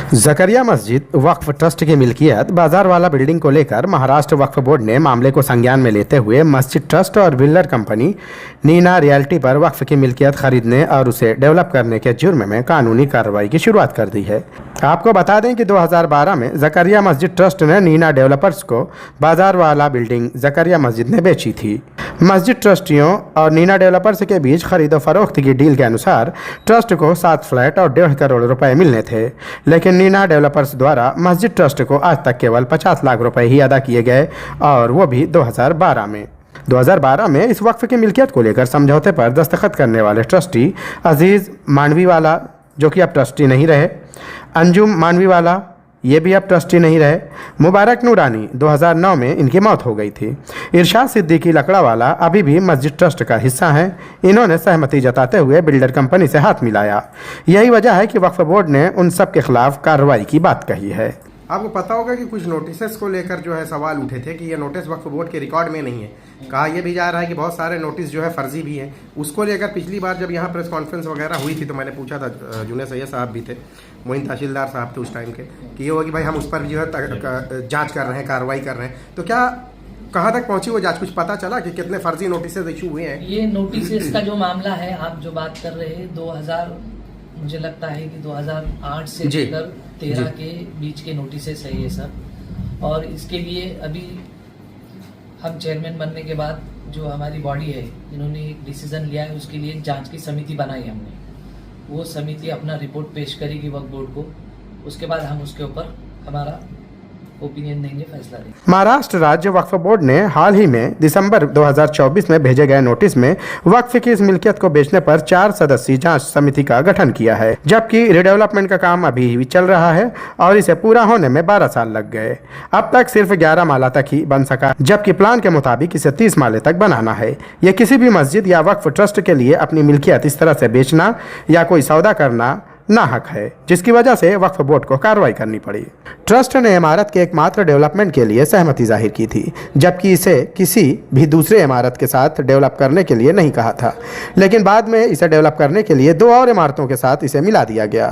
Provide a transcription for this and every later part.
जकरिया मस्जिद वक्फ ट्रस्ट की मिल्कियत बाजारवाला बिल्डिंग को लेकर महाराष्ट्र वक्फ बोर्ड ने मामले को संज्ञान में लेते हुए मस्जिद ट्रस्ट और बिल्डर कंपनी नीना रियल्टी पर वक्फ की मिल्कियत खरीदने और उसे डेवलप करने के जुर्म में कानूनी कार्रवाई की शुरुआत कर दी है। आपको बता दें कि 2012 में जकरिया मस्जिद ट्रस्ट ने नीना डेवलपर्स को बाजारवाला बिल्डिंग जकरिया मस्जिद ने बेची थी। मस्जिद ट्रस्टियों और नीना डेवलपर्स के बीच खरीदो फरोख्त की डील के अनुसार ट्रस्ट को 7 फ्लैट और 1.5 करोड़ रुपए मिलने थे, लेकिन नीना डेवलपर्स द्वारा मस्जिद ट्रस्ट को आज तक केवल 50 लाख रुपए ही अदा किए गए, और वो भी 2012 में इस वक्फ की मिल्कियत को लेकर समझौते पर दस्तखत करने वाले ट्रस्टी अजीज़ मानवीवाला, जो कि अब ट्रस्टी नहीं रहे, अंजुम मानवीवाला, ये भी अब ट्रस्टी नहीं रहे, मुबारक नूरानी 2009 में इनकी मौत हो गई थी, इरशाद सिद्दीकी लकड़ावाला अभी भी मस्जिद ट्रस्ट का हिस्सा हैं। इन्होंने सहमति जताते हुए बिल्डर कंपनी से हाथ मिलाया। यही वजह है कि वक्फ बोर्ड ने उन सब के खिलाफ कार्रवाई की बात कही है। आपको पता होगा कि कुछ नोटिस को लेकर जो है सवाल उठे थे कि ये नोटिस वक्फ बोर्ड के रिकॉर्ड में नहीं है। कहा यह भी जा रहा है कि बहुत सारे नोटिस जो है फर्जी भी हैं। उसको लेकर पिछली बार जब यहाँ प्रेस कॉन्फ्रेंस वगैरह हुई थी तो मैंने पूछा था, जुनेद सैयद साहब भी थे, मोइन तहसीलदार साहब थे उस टाइम के, कि ये होगा कि भाई हम उस पर जो है जाँच कर रहे हैं, कार्रवाई कर रहे हैं। तो क्या कहाँ तक पहुँची वो जाँच? कुछ पता चला कि कितने फर्जी नोटिस इशू हुए हैं? ये नोटिस का जो मामला है, आप जो बात कर रहे हैं, मुझे लगता है कि 2008 से लेकर 13 के बीच के नोटिसेस है ये सब। और इसके लिए अभी हम चेयरमैन बनने के बाद जो हमारी बॉडी है, जिन्होंने एक डिसीजन लिया है, उसके लिए एक जांच की समिति बनाई हमने। वो समिति अपना रिपोर्ट पेश करेगी वक्फ बोर्ड को, उसके बाद हम उसके ऊपर हमारा ओपिनियन देंगे, फैसला देंगे। महाराष्ट्र राज्य वक्फ बोर्ड ने हाल ही में दिसंबर 2024 में भेजे गए नोटिस में वक्फ की इस मिल्कियत को बेचने पर 4 सदस्यीय जांच समिति का गठन किया है, जबकि रिडेवलपमेंट का काम अभी भी चल रहा है और इसे पूरा होने में 12 साल लग गए। अब तक सिर्फ 11 माला तक ही बन सका, जबकि प्लान के मुताबिक इसे 30 माले तक बनाना है। यह किसी भी मस्जिद या वक्फ ट्रस्ट के लिए अपनी मिल्कियत इस तरह से बेचना या कोई सौदा करना नाहक है, जिसकी वजह से वक्फ बोर्ड को कार्रवाई करनी पड़ी। ट्रस्ट ने इमारत के एकमात्र डेवलपमेंट के लिए सहमति जाहिर की थी, जबकि इसे किसी भी दूसरे इमारत के साथ डेवलप करने के लिए नहीं कहा था, लेकिन बाद में इसे डेवलप करने के लिए 2 और इमारतों के साथ इसे मिला दिया गया।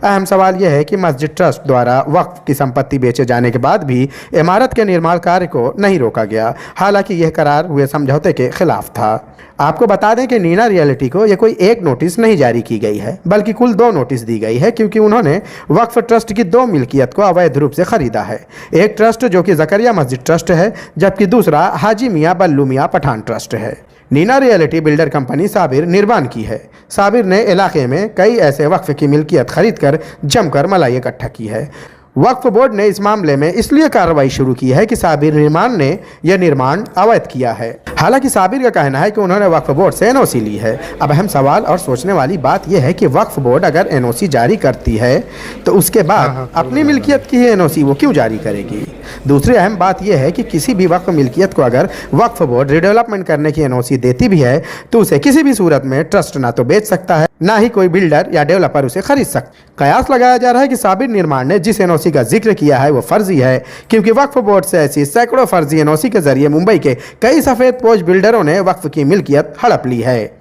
अहम सवाल यह है कि मस्जिद ट्रस्ट द्वारा वक्फ की संपत्ति बेचे जाने के बाद भी इमारत के निर्माण कार्य को नहीं रोका गया, हालांकि यह करार हुए समझौते के खिलाफ था। आपको बता दें कि नीना रियल्टी को यह कोई एक नोटिस नहीं जारी की गई है, बल्कि कुल 2 नोटिस दी गई है, क्योंकि उन्होंने वक्फ ट्रस्ट की 2 मिल्कियत को अवैध रूप से खरीदा है। एक ट्रस्ट जो कि जकरिया मस्जिद ट्रस्ट है, जबकि दूसरा हाजी मियाँ बल्लू मियाँ पठान ट्रस्ट है। Neena realty builder company Sabir Nirman की है। साबिर ने इलाके में कई ऐसे वक्फ की मिल्कियत खरीद कर जमकर मलाई इकट्ठा की है। वक्फ बोर्ड ने इस मामले में इसलिए कार्रवाई शुरू की है कि साबिर निर्माण ने यह निर्माण अवैध किया है। हालांकि साबिर का कहना है कि उन्होंने वक्फ बोर्ड से एनओसी ली है। अब अहम सवाल और सोचने वाली बात यह है कि वक्फ बोर्ड अगर एनओसी जारी करती है तो उसके बाद अपनी मिल्कियत की एनओसी वो क्यों जारी करेगी? दूसरी अहम बात यह है कि किसी भी वक्फ मिल्कियत को अगर वक्फ बोर्ड रिडेवलपमेंट करने की एनओसी देती भी है तो उसे किसी भी सूरत में ट्रस्ट ना तो बेच सकता है, ना ही कोई बिल्डर या डेवलपर उसे खरीद सकता। कयास लगाया जा रहा है कि साबिर निर्माण ने जिस एनओसी का जिक्र किया है वो फर्जी है, क्योंकि वक्फ बोर्ड से ऐसी सैकड़ों फर्जी एनओसी के जरिए मुंबई के कई सफेदपोश बिल्डरों ने वक्फ की मिल्कियत हड़प ली है।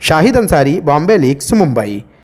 शाहिद अंसारी, बॉम्बे लीक्स, मुंबई।